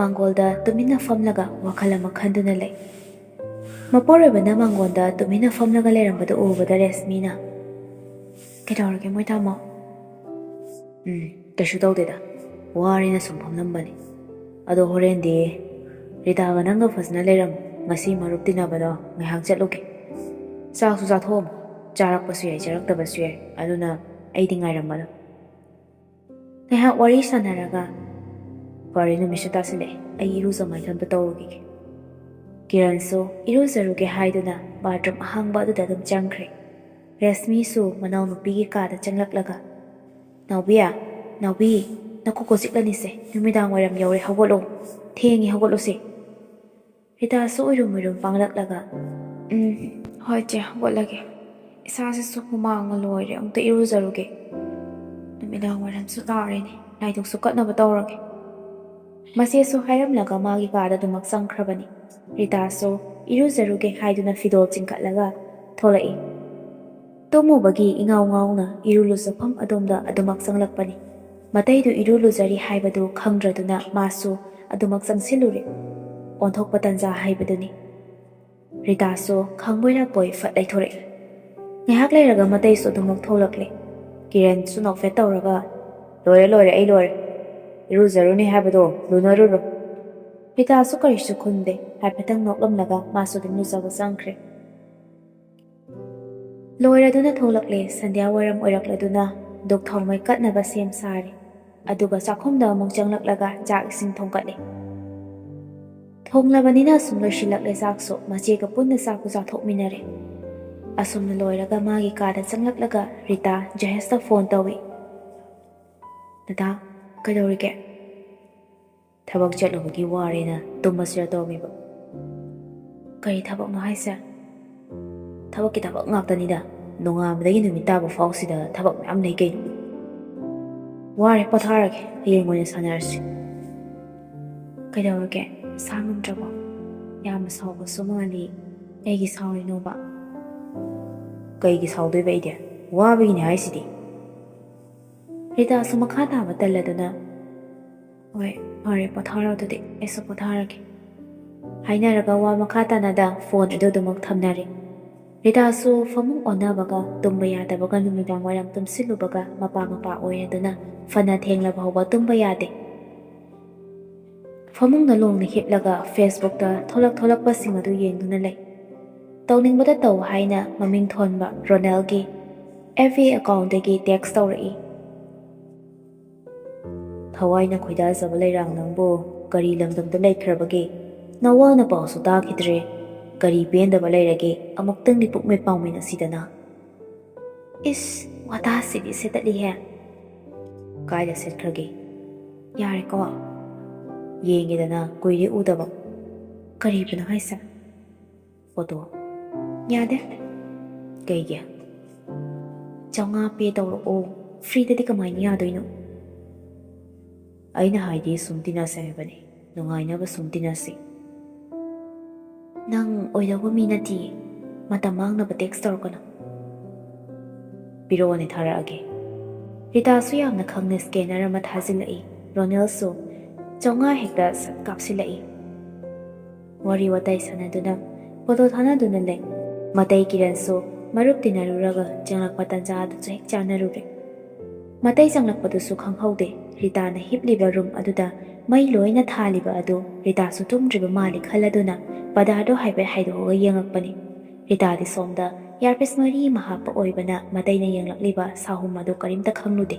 [SPEAKER 1] ꯃꯥꯡꯒꯣꯜꯗ ꯇꯨꯃꯤꯟꯅ ꯐꯝꯂꯒ ꯋꯥꯈꯜ ꯑꯃ ꯈꯟꯗꯨꯅ ꯂꯩ꯫ ꯃꯄꯨꯔꯣꯏꯕꯅ ꯃꯥꯡꯒꯣꯜꯗ ꯇꯨꯃꯤꯟꯅ ꯐꯝꯂꯒ ꯂꯩꯔꯝꯕꯗꯨ ꯎꯕꯗ ꯔꯦꯁꯃꯤꯅ, ꯀꯩꯗꯧꯔꯒꯦ ꯃꯣꯏ ꯇꯥꯃꯣ? ꯀꯩꯁꯨ ꯇꯧꯗꯦꯗ, ꯋꯥꯔꯦꯅ ꯁꯨꯝ ꯐꯝꯂꯝꯕꯅꯤ꯫ ꯑꯗꯣ ꯍꯣꯔꯦꯟꯗꯤ ꯔꯤꯇꯥꯒ ꯅꯪꯒ ꯐꯖꯅ ꯂꯩꯔꯝꯃꯨ꯫ ꯉꯁꯤ ꯃꯔꯨꯞ ꯇꯤꯟꯅꯕꯗꯣ ꯉꯥꯏꯍꯥꯛ ꯆꯠꯂꯨꯒꯦ꯫ ꯆꯥꯛꯁꯨ ꯆꯥꯊꯣꯛꯑꯝꯃꯨ, ꯆꯥꯔꯛꯄꯁꯨ ꯌꯥꯏ ꯆꯥꯔꯛꯇꯕꯁꯨ ꯌꯥꯏ, ꯑꯗꯨꯅ ꯑꯩꯗꯤ ꯉꯥꯏꯔꯝꯃꯗꯣ꯫ ꯉꯥꯏꯍꯥꯛ ꯋꯥꯔꯤ ꯁꯥꯟꯅꯔꯒ, ꯐꯔꯦ, ꯅꯨꯃꯤꯠꯁꯨ ꯇꯥꯁꯤꯜꯂꯛꯑꯦ, ꯑꯩ ꯏꯔꯨꯖ ꯃꯥꯏꯊꯕ ꯇꯧꯔꯨꯈꯤꯒꯦ꯫ ꯀꯤꯔꯟꯁꯨ ꯏꯔꯨꯖꯔꯨꯒꯦ ꯍꯥꯏꯗꯨꯅ ꯕꯥꯊꯔꯨꯝ ꯑꯍꯥꯡꯕ ꯑꯗꯨꯗ ꯑꯗꯨꯝ ꯆꯪꯈ꯭ꯔꯦ꯫ ꯔꯦꯁꯃꯤꯁꯨ ꯃꯅꯥꯎꯅꯨꯄꯤꯒꯤ ꯀꯥꯗ ꯆꯪꯂꯛꯂꯒ, ꯅꯥꯎꯕꯤ, ꯅꯀꯣꯛꯀ ꯆꯤꯛꯂꯅꯤꯁꯦ, ꯅꯨꯃꯤꯗꯥꯡ ꯋꯥꯏꯔꯝ ꯌꯧꯔꯦ, ꯍꯧꯒꯠꯂꯣ, ꯊꯦꯡꯉꯦ, ꯍꯧꯒꯠꯂꯨꯁꯦ꯫ ꯔꯤꯇꯥꯁꯨ ꯎꯏꯔꯨꯝ ꯄꯥꯡꯂꯛꯂꯒ, ꯍꯣꯏ ꯆꯦ, ꯍꯧꯒꯠꯂꯒꯦ꯫ ꯏꯁꯥꯁꯤꯁꯨ ꯍꯨꯃꯥꯡꯅ ꯂꯣꯏꯔꯦ, ꯑꯃꯨꯛꯇ ꯏꯔꯨꯖꯔꯨꯒꯦ꯫ ꯅꯨꯃꯤꯗꯥꯡ ꯋꯥꯏꯔꯝꯁꯨ ꯇꯥꯔꯦꯅꯦ, ꯂꯥꯏꯙꯨꯛꯁꯨ ꯀꯠꯅꯕ ꯇꯧꯔꯒꯦ꯫ ꯃꯆꯦꯁꯨ ꯍꯥꯏꯔꯝꯂꯒ ꯃꯥꯒꯤ ꯀꯥꯗ ꯑꯗꯨꯃꯛ ꯆꯪꯈ꯭ꯔꯕꯅꯤ꯫ ꯔꯤꯇꯥꯁꯨ ꯏꯔꯨꯖꯔꯨꯒꯦ ꯍꯥꯏꯗꯨꯅ ꯐꯤꯗꯣꯜ ꯆꯤꯡꯈꯠꯂꯒ ꯊꯣꯛꯂꯛꯏ꯫ ꯇꯨꯝꯃꯨꯕꯒꯤ ꯏꯉꯥꯎ ꯉꯥꯎꯅ ꯏꯔꯨ ꯂꯨꯖꯐꯝ ꯑꯗꯣꯝꯗ ꯑꯗꯨꯃꯛ ꯆꯪꯂꯛꯄꯅꯤ꯫ ꯃꯇꯩꯗꯨ ꯏꯔꯨ ꯂꯨꯖꯔꯤ ꯍꯥꯏꯕꯗꯨ ꯈꯪꯗ꯭ꯔꯗꯨꯅ ꯃꯥꯁꯨ ꯑꯗꯨꯃꯛ ꯆꯪꯁꯤꯜꯂꯨꯔꯦ꯫ ꯑꯣꯟꯊꯣꯛꯄ ꯇꯟꯖꯥ ꯍꯥꯏꯕꯗꯨꯅꯤ꯫ ꯔꯤꯇꯥꯁꯨ ꯈꯪꯕꯣꯏ ꯂꯥꯛꯄꯣꯏ ꯐꯠ ꯂꯩꯊꯣꯔꯛꯏ꯫ ꯉꯥꯏꯍꯥꯛ ꯂꯩꯔꯒ ꯃꯇꯩꯁꯨ ꯑꯗꯨꯃꯛ ꯊꯣꯛꯂꯛꯂꯦ꯫ ꯀꯤꯔꯟꯁꯨ ꯅꯣꯛꯐꯦꯠ ꯇꯧꯔꯒ, ꯂꯣꯏꯔꯦ, ꯑꯩ ꯂꯣꯏꯔꯦ, ꯏꯔꯨꯖꯔꯨꯅꯤ ꯍꯥꯏꯕꯗꯣ ꯂꯨꯅꯔꯨꯔꯣ꯫ ꯔꯤꯇꯥꯁꯨ ꯀꯔꯤꯁꯨ ꯈꯨꯝꯗꯦ꯫ ꯍꯥꯏꯐꯦꯠꯇꯪ ꯅꯣꯛꯂꯝꯂꯒ ꯃꯥꯁꯨ ꯑꯗꯨꯝ ꯂꯨꯖꯕ ꯆꯪꯈ꯭ꯔꯦ꯫ ꯂꯣꯏꯔꯗꯨꯅ ꯊꯣꯛꯂꯛꯂꯦ꯫ ꯁꯟꯙ꯭ꯌꯥ ꯋꯥꯏꯔꯝ ꯑꯣꯏꯔꯛꯂꯗꯨꯅ ꯙꯨꯛ ꯊꯥꯎꯃꯩ ꯀꯠꯅꯕ ꯁꯦꯝ ꯁꯥꯔꯦ꯫ ꯑꯗꯨꯒ ꯆꯥꯛꯈꯨꯝꯗ ꯑꯃꯨꯛ ꯆꯪꯂꯛꯂꯒ ꯆꯥꯛ ꯏꯁꯤꯡ ꯊꯣꯡꯒꯠꯂꯦ꯫ ꯊꯣꯡꯂꯕꯅꯤꯅ ꯑꯁꯨꯝ ꯂꯣꯏꯁꯤꯜꯂꯛꯂꯦ ꯆꯥꯛꯁꯨ꯫ ꯃꯆꯦꯒ ꯄꯨꯟꯅ ꯆꯥꯛꯄꯨ ꯆꯥꯊꯣꯛꯃꯤꯟꯅꯔꯦ꯫ ꯑꯁꯨꯝꯅ ꯂꯣꯏꯔꯒ ꯃꯥꯒꯤ ꯀꯥꯗ ꯆꯪꯂꯛꯂꯒ ꯔꯤꯇꯥ ꯖꯍꯦꯁꯇ ꯐꯣꯟ ꯇꯧꯏ꯫ ꯗꯗꯥ, ꯀꯩꯗꯧꯔꯤꯒꯦ? ꯊꯕꯛ ꯆꯠꯂꯨꯕꯒꯤ ꯋꯥꯔꯦꯅ ꯇꯨꯝꯃꯁꯤꯔ ꯇꯧꯔꯝꯃꯤꯕ꯫ ꯀꯔꯤ ꯊꯕꯛꯅꯣ ꯍꯥꯏꯁꯦ? ꯊꯕꯛꯀꯤ ꯊꯕꯛ ꯉꯥꯛꯇꯅꯤꯗ, ꯅꯣꯡꯉꯥꯟꯕꯗꯒꯤ ꯅꯨꯃꯤꯠ ꯇꯥꯕ ꯐꯥꯎꯁꯤꯗ ꯊꯕꯛ ꯃꯌꯥꯝ ꯂꯩ ꯀꯩꯅꯣ꯫ ꯋꯥꯔꯦ, ꯄꯣꯊꯥꯔꯒꯦ, ꯍꯌꯦꯡ ꯑꯣꯏꯅ ꯁꯥꯟꯅꯔꯁꯤ꯫ ꯀꯩꯗꯧꯔꯒꯦ, ꯁꯥ ꯉꯝꯗ꯭ꯔꯕꯣ? ꯌꯥꯝꯅ ꯁꯥꯎꯕꯁꯨ ꯃꯥꯜꯂꯤ, ꯀꯩꯒꯤ ꯁꯥꯎꯔꯤꯅꯣꯕ? ꯀꯩꯒꯤ ꯁꯥꯎꯗꯣꯏꯕ ꯑꯩꯗꯤ? ꯋꯥꯕꯒꯤꯅꯤ ꯍꯥꯏꯁꯤꯗꯤ꯫ ꯔꯤꯇꯥꯁꯨ ꯃꯈꯥ ꯇꯥꯕ ꯇꯜꯂꯗꯨꯅ ꯍꯣꯏ ꯐꯔꯦ ꯄꯣꯊꯥꯔꯣ ꯑꯗꯨꯗꯤ ꯑꯩꯁꯨ ꯄꯣꯊꯥꯔꯒꯦ ꯍꯥꯏꯅꯔꯒ ꯋꯥ ꯃꯈꯥ ꯇꯥꯅꯗ ꯐꯣꯟ ꯑꯗꯨꯃꯛ ꯊꯝꯅꯔꯦ ꯔꯤꯇꯥꯁꯨ ꯐꯃꯨꯡ ꯑꯣꯟꯅꯕꯒ ꯇꯨꯝꯕ ꯌꯥꯗꯕꯒ ꯅꯨꯃꯤꯗꯥꯡ ꯋꯥꯏꯔꯝ ꯇꯨꯝꯁꯤꯜꯂꯨꯕꯒ ꯃꯄꯥ ꯑꯣꯏꯔꯗꯨꯅ ꯐꯅ ꯊꯦꯡꯂ ꯐꯥꯎꯕ ꯇꯨꯝꯕ ꯌꯥꯗꯦ ꯐꯃꯨꯡꯗ ꯂꯣꯡꯅ ꯍꯤꯞꯂꯒ ꯐꯦꯁꯕꯨꯛꯇ ꯊꯣꯛꯂꯛꯄꯁꯤꯡ ꯑꯗꯨ ꯌꯦꯡꯗꯨꯅ ꯂꯩ ꯇꯧꯅꯤꯡꯕꯗ ꯇꯧ ꯍꯥꯏꯅ ꯃꯃꯤꯡ ꯊꯣꯟꯕ ꯔꯣꯅꯦꯜꯒꯤ FB ꯑꯦꯀꯥꯎꯟꯇꯒꯤ ꯇꯦꯛꯁ ꯇꯧꯔꯛꯏ ꯊꯋꯥꯏꯅ ꯈꯣꯏꯗꯥꯖꯕ ꯂꯩꯔꯥꯡ ꯅꯪꯕꯨ ꯀꯔꯤ ꯂꯝꯗꯝꯗ ꯂꯩꯈ꯭ꯔꯕꯒꯦ ꯅꯋꯥꯅ ꯄꯥꯎꯁꯨ ꯇꯥꯈꯤꯗ꯭ꯔꯦ ꯀꯔꯤ ꯄꯦꯟꯗꯕ ꯂꯩꯔꯒꯦ ꯑꯃꯨꯛꯇꯪꯗꯤ ꯄꯨꯛꯃꯩ ꯄꯥꯎꯃꯤꯟꯅꯁꯤꯗꯅ ꯏꯁ ꯋꯥꯇꯥꯁꯤꯗꯤ ꯁꯦꯠꯇꯠꯂꯤꯍꯦ ꯀꯥꯏꯗ ꯁꯦꯠꯈ꯭ꯔꯒꯦ ꯌꯥꯔꯦꯀꯣ ꯌꯦꯡꯒꯦꯗꯅ ꯀꯨꯏꯔꯦ ꯎꯗꯕ ꯀꯔꯤꯕꯨꯅꯣ ꯍꯥꯏꯁꯦ ꯐꯣꯇꯣ ꯌꯥꯗꯦ ꯀꯩꯒꯤ 500 ꯄꯦ ꯇꯧꯔꯛꯑꯣ ꯐ꯭ꯔꯤꯗꯗꯤ ꯀꯃꯥꯏꯅ ꯌꯥꯗꯣꯏꯅꯣ ꯑꯩꯅ ꯍꯥꯏꯗꯤ ꯁꯨꯝ ꯇꯤꯟꯅꯁꯦ ꯍꯥꯏꯕꯅꯤ ꯅꯨꯡꯉꯥꯏꯅꯕ ꯁꯨꯝ ꯇꯤꯟꯅꯁꯤ ꯅꯪ ꯑꯣꯏꯗꯧꯕ ꯃꯤ ꯅꯠꯇꯤꯌꯦ ꯃꯇꯝ ꯃꯥꯡꯅꯕ ꯇꯦꯛꯁ ꯇꯧꯔꯛꯀꯅꯨ ꯄꯤꯔꯛꯑꯣꯅꯦ ꯊꯥꯔꯛꯑꯒꯦ ꯔꯤꯇꯥꯁꯨ ꯌꯥꯝꯅ ꯈꯪꯅ ꯁ꯭ꯀꯦꯅꯔ ꯑꯃ ꯊꯥꯖꯤꯜꯂꯛꯏ ꯔꯣꯅꯦꯜꯁꯨ 500 ꯍꯦꯛꯇ ꯁꯠ ꯀꯥꯞꯁꯤꯜꯂꯛꯏ ꯋꯥꯔꯤ ꯋꯥꯇꯥꯏ ꯁꯥꯟꯅꯗꯨꯅ ꯐꯣꯇꯣ ꯊꯥꯅꯗꯨꯅ ꯂꯩ ꯃꯇꯩ ꯀꯤꯔꯟꯁꯨ ꯃꯔꯨꯞ ꯇꯤꯟꯅꯔꯨꯔꯒ ꯆꯪꯂꯛꯄ ꯇꯟꯖꯥ ꯑꯗꯨꯁꯨ ꯍꯦꯛ ꯆꯥꯟꯅꯔꯨꯔꯦ ꯃꯇꯩ ꯆꯪꯂꯛꯄꯗꯨꯁꯨ ꯈꯪꯍꯧꯗꯦ ꯔꯤꯇꯥꯅ ꯍꯤꯞꯂꯤꯕ ꯔꯨꯝ ꯑꯗꯨꯗ ꯃꯩ ꯂꯣꯏꯅ ꯊꯥꯜꯂꯤꯕ ꯑꯗꯨ ꯔꯤꯇꯥꯁꯨ ꯇꯨꯝꯗ꯭ꯔꯤꯕ ꯃꯥꯜꯂꯤ ꯈꯜꯂꯗꯨꯅ ꯄꯗꯥꯔꯗꯣ ꯍꯥꯏꯐꯦꯠ ꯍꯥꯏꯗꯣꯛꯑꯒ ꯌꯦꯡꯉꯛꯄꯅꯤ ꯔꯤꯇꯥꯗꯤ ꯁꯣꯝꯗ ꯏꯌꯥꯔꯄꯤꯁ 4 ꯑꯃ ꯍꯥꯞꯄ ꯑꯣꯏꯕꯅ ꯃꯇꯩꯅ ꯌꯦꯡꯂꯛꯂꯤꯕ ꯁꯥꯍꯨꯝ ꯑꯗꯨ ꯀꯔꯤꯝꯇ ꯈꯪꯂꯨꯗꯦ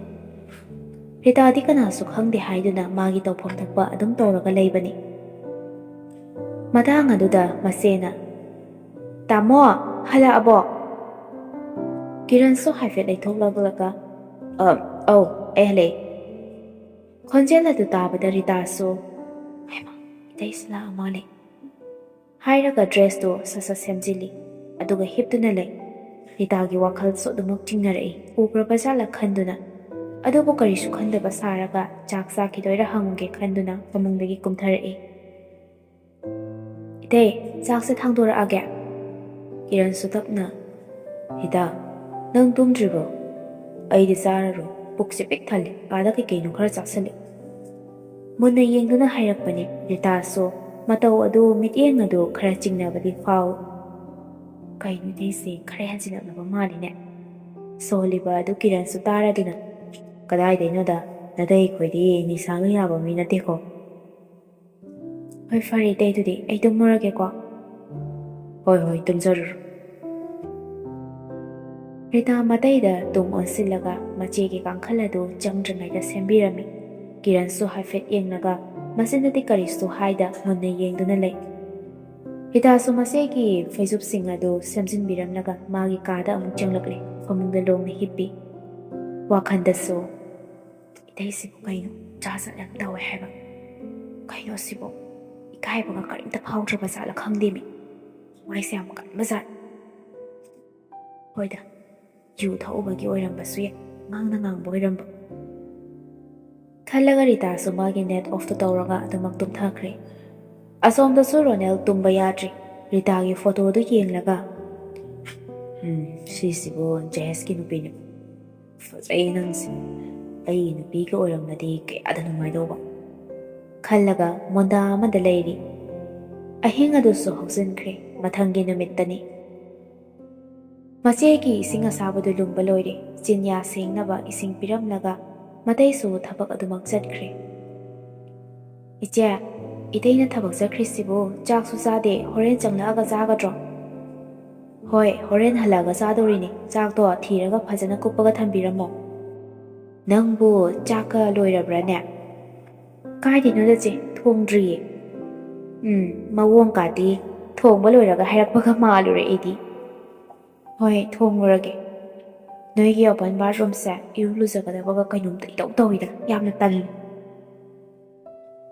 [SPEAKER 1] ꯔꯤꯇꯥꯗꯤ ꯀꯅꯥꯁꯨ ꯈꯪꯗꯦ ꯍꯥꯏꯗꯨꯅ ꯃꯥꯒꯤ ꯇꯧꯐꯝ ꯊꯣꯛꯄ ꯑꯗꯨꯝ ꯇꯧꯔꯒ ꯂꯩꯕꯅꯤ ꯃꯇꯥꯡ ꯑꯗꯨꯗ ꯃꯆꯦꯅ ꯇꯥꯃꯣ ꯍꯜꯂꯛꯑꯕꯣ ꯀꯤꯔꯟꯁꯨ ꯍꯥꯏꯐꯦꯠ ꯂꯩꯊꯣꯛꯂꯛꯂꯒ ꯑꯧ ꯑꯩ ꯍꯜꯂꯛꯑꯦ ꯈꯣꯟꯖꯦꯜ ꯑꯗꯨ ꯇꯥꯕꯗ ꯔꯤꯇꯥꯁꯨ ꯍꯩꯃꯥ ꯏꯇꯩꯁꯤ ꯂꯥꯛꯑ ꯃꯥꯜꯂꯦ ꯍꯥꯏꯔꯒ ꯗ꯭ꯔꯦꯁꯇꯨ ꯁꯠ ꯁꯦꯝꯖꯤꯜꯂꯤ ꯑꯗꯨꯒ ꯍꯤꯞꯇꯨꯅ ꯂꯩ ꯔꯤꯇꯥꯒꯤ ꯋꯥꯈꯜꯁꯨ ꯑꯗꯨꯃꯛ ꯆꯤꯡꯅꯔꯛꯏ ꯎꯈ꯭ꯔꯕ ꯖꯥꯠꯂ ꯈꯟꯗꯨꯅ ꯑꯗꯨꯕꯨ ꯀꯔꯤꯁꯨ ꯈꯟꯗꯕ ꯁꯥꯔꯒ ꯆꯥꯛ ꯆꯥꯈꯤꯗꯣꯏꯔ ꯍꯪꯉꯨꯒꯦ ꯈꯟꯗꯨꯅ ꯐꯃꯨꯡꯗꯒꯤ ꯀꯨꯝꯊꯔꯛꯏ ꯏꯇꯩ ꯆꯥꯛꯁꯦ ꯊꯥꯡꯗꯣꯔꯛꯑꯒꯦ ꯀꯤꯔꯟꯁꯨ ꯇꯞꯅ ꯔꯤꯇꯥ ꯅꯪ ꯇꯨꯝꯗ꯭ꯔꯤꯕꯣ ꯑꯩꯗꯤ ꯆꯥꯔꯔꯣꯏ ꯄꯨꯛꯁꯦ ꯄꯤꯛ ꯊꯜꯂꯤ ꯀꯥꯗ ꯀꯩꯀꯩꯅꯣ ꯈꯔ ꯆꯥꯁꯤꯜꯂꯤ ꯃꯨꯟꯅ ꯌꯦꯡꯗꯨꯅ ꯍꯥꯏꯔꯛꯄꯅꯤ ꯔꯤꯇꯥꯁꯨ ꯃꯇꯧ ꯑꯗꯨ ꯃꯤꯠꯌꯦꯡ ꯑꯗꯨ ꯈꯔ ꯆꯤꯡꯅꯕꯗꯤ ꯐꯥꯎ ꯀꯩꯅꯣ ꯏꯇꯩꯁꯦ ꯈꯔ ꯍꯦꯟꯖꯤꯜꯂꯛꯂꯕ ꯃꯥꯜꯂꯤꯅꯦ ꯁꯣꯜꯂꯤꯕ ꯑꯗꯨ ꯀꯤꯔꯟꯁꯨ ꯇꯥꯔꯗꯨꯅ ꯀꯗꯥꯏꯗꯩꯅꯣꯗ ꯅꯇꯩ ꯑꯩꯈꯣꯏꯗꯤ ꯅꯤꯁꯥꯒ ꯌꯥꯕ ꯃꯤ ꯅꯠꯇꯦꯀꯣ ꯍꯣꯏ ꯐꯔꯦ ꯏꯇꯩꯗꯨꯗꯤ ꯑꯩ ꯇꯨꯝꯃꯨꯔꯒꯦꯀꯣ ꯍꯣꯏ ꯇꯨꯝꯖꯔꯨꯔꯣ ꯔꯤꯇꯥ ꯃꯇꯩꯗ ꯇꯨꯡ ꯑꯣꯟꯁꯤꯜꯂꯒ ꯃꯆꯦꯒꯤ ꯀꯥꯡꯈꯜ ꯑꯗꯨ ꯆꯪꯗ꯭ꯔꯤꯉꯩꯗ ꯁꯦꯝꯕꯤꯔꯝꯃꯤ ꯀꯤꯔꯟꯁꯨ ꯍꯥꯏꯐꯦꯠ ꯌꯦꯡꯂꯒ ꯃꯆꯤꯟꯗꯗꯤ ꯀꯔꯤꯁꯨ ꯍꯥꯏꯗ ꯃꯨꯟꯅ ꯌꯦꯡꯗꯨꯅ ꯂꯩ ꯔꯤꯇꯥꯁꯨ ꯃꯆꯦꯒꯤ ꯐꯩꯖꯨꯞꯁꯤꯡ ꯑꯗꯨ ꯁꯦꯝꯖꯤꯟꯕꯤꯔꯝꯂꯒ ꯃꯥꯒꯤ ꯀꯥꯗ ꯑꯃꯨꯛ ꯆꯪꯂꯛꯂꯦ ꯐꯃꯨꯡꯗ ꯂꯣꯡꯅ ꯍꯤꯞꯄꯤ ꯋꯥꯈꯟꯗꯁꯨ ꯏꯇꯩꯁꯤꯕꯨ ꯀꯩꯅꯣ ꯖꯥꯠ ꯌꯥꯝ ꯇꯧꯋꯦ ꯍꯥꯏꯕ ꯀꯩꯅꯣ ꯁꯤꯕꯨ ꯏꯀꯥꯏꯕꯒ ꯀꯔꯤꯝꯇ ꯐꯥꯎꯗ꯭ꯔꯕ ꯖꯥꯠꯂ ꯈꯪꯗꯦꯃꯤ ꯃꯥꯏꯁꯦ ꯌꯥꯝ ꯀꯟꯕ ꯖꯥꯠ ꯍꯣꯏꯗ ꯌꯨ ꯊꯛꯎꯕꯒꯤ ꯑꯣꯏꯔꯝꯕꯁꯨ ꯌꯥꯏ ꯉꯥꯡꯕ ꯑꯣꯏꯔꯝꯕ ꯈꯜꯂꯒ ꯔꯤꯇꯥꯁꯨ ꯃꯥꯒꯤ ꯅꯦꯠ ꯑꯣꯐꯇꯨ ꯇꯧꯔꯒ ꯑꯗꯨꯃꯛ ꯇꯨꯝꯊꯈ꯭ꯔꯦ ꯑꯁꯣꯝꯗꯁꯨ ꯔꯣꯅꯦꯜ ꯇꯨꯝꯕ ꯌꯥꯗ꯭ꯔꯤ ꯔꯤꯇꯥꯒꯤ ꯐꯣꯇꯣꯗꯨ ꯌꯦꯡꯂꯒ ꯁꯤꯁꯤꯕꯨ ꯖꯦꯍꯦꯁꯀꯤ ꯅꯨꯄꯤꯅꯤ ꯐꯖꯩ ꯅꯪꯁꯤ ꯑꯩꯒꯤ ꯅꯨꯄꯤꯒ ꯑꯣꯏꯔꯝꯃꯗꯤ ꯀꯌꯥꯗ ꯅꯨꯡꯉꯥꯏꯗꯧꯕ ꯈꯜꯂꯒ ꯃꯣꯟꯗꯥ ꯑꯃꯗ ꯂꯩꯔꯤ ꯑꯍꯤꯡ ꯑꯗꯨꯁꯨ ꯍꯧꯖꯤꯟꯈ꯭ꯔꯦ ꯃꯊꯪꯒꯤ ꯅꯨꯃꯤꯠꯇꯅꯤ ꯃꯆꯦꯒꯤ ꯏꯁꯤꯡ ꯑꯁꯥꯕꯗꯨ ꯂꯨꯝꯕ ꯂꯣꯏꯔꯦ ꯆꯤꯟꯌꯥ ꯁꯦꯡꯅꯕ ꯏꯁꯤꯡ ꯄꯤꯔꯝꯂꯒ ꯃꯇꯩꯁꯨ ꯊꯕꯛ ꯑꯗꯨꯃꯛ ꯆꯠꯈ꯭ꯔꯦ ꯏꯆꯦ ꯏꯇꯩꯅ ꯊꯕꯛ ꯆꯠꯈ꯭ꯔꯤꯁꯤꯕꯨ ꯆꯥꯛꯁꯨ ꯆꯥꯗꯦ ꯍꯣꯔꯦꯟ ꯆꯪꯂꯛꯑꯒ ꯆꯥꯒꯗ꯭ꯔꯣ ꯍꯣꯏ ꯍꯣꯔꯦꯟ ꯍꯜꯂꯛꯑꯒ ꯆꯥꯗꯣꯔꯤꯅꯤ ꯆꯥꯛꯇꯣ ꯊꯤꯔꯒ ꯐꯖꯅ ꯀꯨꯞꯄꯒ ꯊꯝꯕꯤꯔꯝꯃꯣ ꯅꯪꯕꯨ ꯆꯥꯛꯀ ꯂꯣꯏꯔꯕ꯭ꯔꯥꯅꯦ ꯀꯥꯏꯗꯩꯅꯣꯗ ꯆꯦ ꯊꯣꯡꯗ꯭ꯔꯤꯌꯦ ꯃꯑꯣꯡ ꯀꯥꯗꯤ ꯊꯣꯡꯕ ꯂꯣꯏꯔꯒ ꯍꯥꯏꯔꯛꯄꯒ ꯃꯥꯜꯂꯨꯔꯦ ꯑꯩꯗꯤ ꯍꯣꯏ ꯊꯣꯡꯂꯨꯔꯒꯦ ꯅꯣꯏꯒꯤ ꯑꯣꯄꯟ ꯕꯥꯊꯔꯨꯝꯁꯦ ꯏꯔꯨ ꯂꯨꯖꯒꯗꯕꯒ ꯀꯩꯅꯣꯝꯇ ꯏꯇꯧ ꯇꯧꯏꯗ ꯌꯥꯝꯅ ꯇꯜꯂꯤ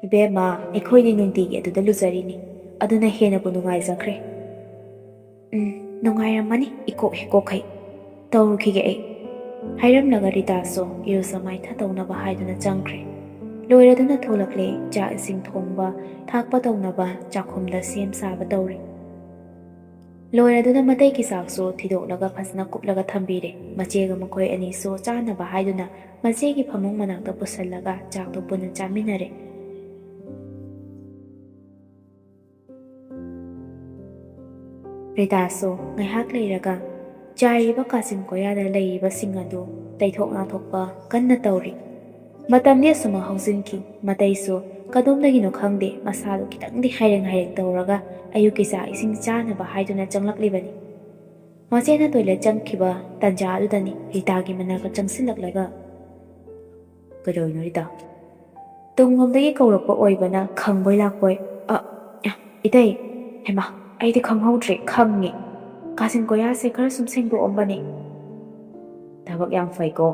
[SPEAKER 1] ꯏꯕꯦꯝꯃ ꯑꯩꯈꯣꯏꯗꯤ ꯅꯨꯡꯇꯤꯒꯤ ꯑꯗꯨꯗ ꯂꯨꯖꯔꯤꯅꯤ ꯑꯗꯨꯅ ꯍꯦꯟꯅꯕꯨ ꯅꯨꯡꯉꯥꯏꯖꯈ꯭ꯔꯦ ꯅꯨꯡꯉꯥꯏꯔꯝꯃꯅꯤ ꯏꯀꯣꯛ ꯍꯦꯛꯀꯣꯛꯈꯩ ꯇꯧꯔꯨꯈꯤꯒꯦ ꯑꯩ ꯍꯥꯏꯔꯝꯂꯒ ꯔꯤꯇꯥꯁꯨ ꯏꯔꯨꯖ ꯃꯥꯏꯊ ꯇꯧꯅꯕ ꯍꯥꯏꯗꯨꯅ ꯆꯪꯈ꯭ꯔꯦ ꯂꯣꯏꯔꯗꯨꯅ ꯊꯣꯛꯂꯛꯂꯦ ꯆꯥꯛ ꯏꯁꯤꯡ ꯊꯣꯡꯕ ꯊꯥꯛꯄ ꯇꯧꯅꯕ ꯆꯥꯛꯈꯨꯝꯗ ꯁꯦꯝ ꯁꯥꯕ ꯇꯧꯔꯤ ꯂꯣꯏꯔꯗꯨꯅ ꯃꯇꯩꯒꯤ ꯆꯥꯛꯁꯨ ꯊꯤꯗꯣꯛꯂꯒ ꯐꯖꯅ ꯀꯨꯞꯂꯒ ꯊꯝꯕꯤꯔꯦ꯫ ꯃꯆꯦꯒ ꯃꯈꯣꯏ ꯑꯅꯤꯁꯨ ꯆꯥꯅꯕ ꯍꯥꯏꯗꯨꯅ ꯃꯆꯦꯒꯤ ꯐꯃꯨꯡ ꯃꯅꯥꯛꯇ ꯄꯨꯁꯜꯂꯒ ꯆꯥꯛꯇꯣ ꯄꯨꯟꯅ ꯆꯥꯃꯤꯟꯅꯔꯦ꯫ ꯔꯤꯇꯥꯁꯨ ꯉꯥꯏꯍꯥꯛ ꯂꯩꯔꯒ ꯆꯥꯏꯔꯤꯕ ꯀꯥꯆꯤꯟ ꯀꯣꯌꯥꯗ ꯂꯩꯔꯤꯕꯁꯤꯡ ꯑꯗꯨ ꯇꯩꯊꯣꯛ ꯅꯥꯊꯣꯛꯄ ꯀꯟꯅ ꯇꯧꯔꯤ꯫ ꯃꯇꯝꯗꯤ ꯑꯁꯨꯝ ꯍꯧꯖꯤꯟꯈꯤ꯫ ꯃꯇꯩꯁꯨ ꯀꯗꯣꯝꯗꯒꯤꯅꯣ ꯈꯪꯗꯦ ꯃꯁꯥꯗꯨ ꯈꯤꯇꯪꯗꯤ ꯍꯥꯏꯔꯦꯡ ꯇꯧꯔꯒ ꯑꯌꯨꯛꯀꯤ ꯆꯥꯛ ꯏꯁꯤꯡ ꯆꯥꯅꯕ ꯍꯥꯏꯗꯨꯅ ꯆꯪꯂꯛꯂꯤꯕꯅꯤ꯫ ꯃꯆꯦꯅ ꯇꯣꯏꯂꯦꯠ ꯆꯪꯈꯤꯕ ꯇꯟꯖꯥ ꯑꯗꯨꯗꯅꯤ ꯔꯤꯇꯥꯒꯤ ꯃꯅꯥꯛꯇ ꯆꯪꯁꯤꯜꯂꯛꯂꯒ "ꯀꯩꯗꯧꯔꯤꯅꯣ ꯔꯤꯇꯥ?" ꯇꯨꯡꯂꯣꯝꯗꯒꯤ ꯀꯧꯔꯛꯄ ꯑꯣꯏꯕꯅ ꯈꯪꯕꯣꯏ ꯂꯥꯛꯄꯣꯏ "ꯏꯇꯩ, ꯍꯩꯃꯥ ꯑꯩꯗꯤ ꯈꯪꯍꯧꯗ꯭ꯔꯦ, ꯈꯪꯉꯦ꯫ ꯀꯥꯆꯤꯟ ꯀꯣꯌꯥꯁꯦ ꯈꯔ ꯁꯨꯝ ꯁꯦꯡꯗꯣꯛꯑꯝꯕꯅꯦ." "ꯊꯕꯛ ꯌꯥꯝ ꯐꯩꯀꯣ."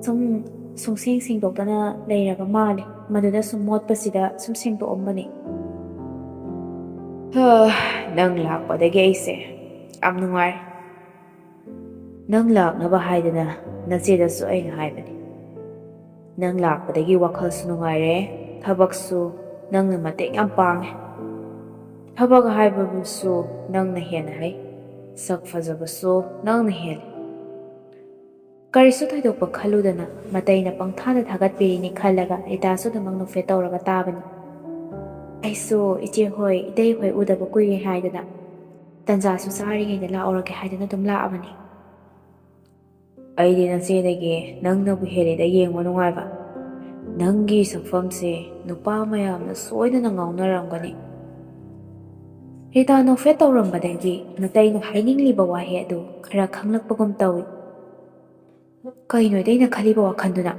[SPEAKER 1] "ꯁꯨꯝ ꯁꯨꯡꯁꯦꯡ ꯁꯦꯡꯗꯣꯛꯇꯅ ꯂꯩꯔꯕ ꯃꯥꯜꯂꯦ, ꯃꯗꯨꯗ ꯁꯨꯝ ꯃꯣꯠꯄꯁꯤꯗ ꯁꯨꯝ ꯁꯦꯡꯗꯣꯛꯑꯝꯕꯅꯦ." "ꯅꯪ ꯂꯥꯛꯄꯗꯒꯤ ꯑꯩꯁꯦ ꯌꯥꯝ ꯅꯨꯡꯉꯥꯏꯔꯦ꯫ ꯅꯪ ꯂꯥꯛꯅꯕ ꯍꯥꯏꯗꯅ ꯅꯆꯦꯗꯁꯨ ꯑꯩꯅ ꯍꯥꯏꯕꯅꯤ꯫ ꯅꯪ ꯂꯥꯛꯄꯗꯒꯤ ꯋꯥꯈꯜꯁꯨ ꯅꯨꯡꯉꯥꯏꯔꯦ, ꯊꯕꯛꯁꯨ ꯅꯪꯅ ꯃꯇꯦꯡ ꯌꯥꯝ ꯄꯥꯡꯉꯦ꯫ ꯊꯕꯛ ꯍꯥꯏꯕꯕꯨꯁꯨ ꯅꯪꯅ ꯍꯦꯟꯅ ꯍꯩ, ꯁꯛ ꯐꯖꯕꯁꯨ ꯅꯪꯅ ꯍꯦꯜꯂꯤ." ꯀꯔꯤꯁꯨ ꯊꯣꯏꯗꯣꯛꯄ ꯈꯜꯂꯨꯗꯅ ꯃꯇꯩꯅ ꯄꯪꯊꯥꯗ ꯊꯥꯒꯠꯄꯤꯔꯤꯅꯤ ꯈꯜꯂꯒ ꯔꯤꯇꯥꯁꯨ ꯑꯗꯨꯃꯛ ꯅꯣꯛꯐꯦꯠ ꯇꯧꯔꯒ ꯇꯥꯕꯅꯤ꯫ "ꯑꯩꯁꯨ ꯏꯆꯦꯍꯣꯏ ꯏꯇꯩꯍꯣꯏ ꯎꯗꯕ ꯀꯨꯏꯔꯦ ꯍꯥꯏꯗꯅ ꯇꯟꯖꯥꯁꯨ ꯆꯥꯔꯤꯉꯩꯗ ꯂꯥꯛꯎꯔꯒꯦ ꯍꯥꯏꯗꯅ ꯑꯗꯨꯝ ꯂꯥꯛꯑꯕꯅꯤ." "ꯑꯩꯗꯤ ꯅꯆꯦꯗꯒꯤ ꯅꯪꯅꯕꯨ ꯍꯦꯜꯂꯤꯗ ꯌꯦꯡꯕ ꯅꯨꯡꯉꯥꯏꯕ꯫ ꯅꯪꯒꯤ ꯁꯛꯐꯝꯁꯦ ꯅꯨꯄꯥ ꯃꯌꯥꯝꯅ ꯁꯣꯏꯗꯅ ꯉꯥꯎꯅꯔꯝꯒꯅꯤ." ꯔꯤꯇꯥ ꯅꯣꯛꯐꯦꯠ ꯇꯧꯔꯝꯕꯗꯒꯤ ꯃꯇꯩꯅ ꯍꯥꯏꯅꯤꯡꯂꯤꯕ ꯋꯥꯍꯩ ꯑꯗꯨ ꯈꯔ ꯈꯪꯂꯛꯄꯒꯨꯝ ꯇꯧꯏ꯫ "ꯀꯩꯅꯣ ꯑꯩꯅ ꯈꯜꯂꯤꯕ ꯋꯥꯈꯜꯗꯨꯅ?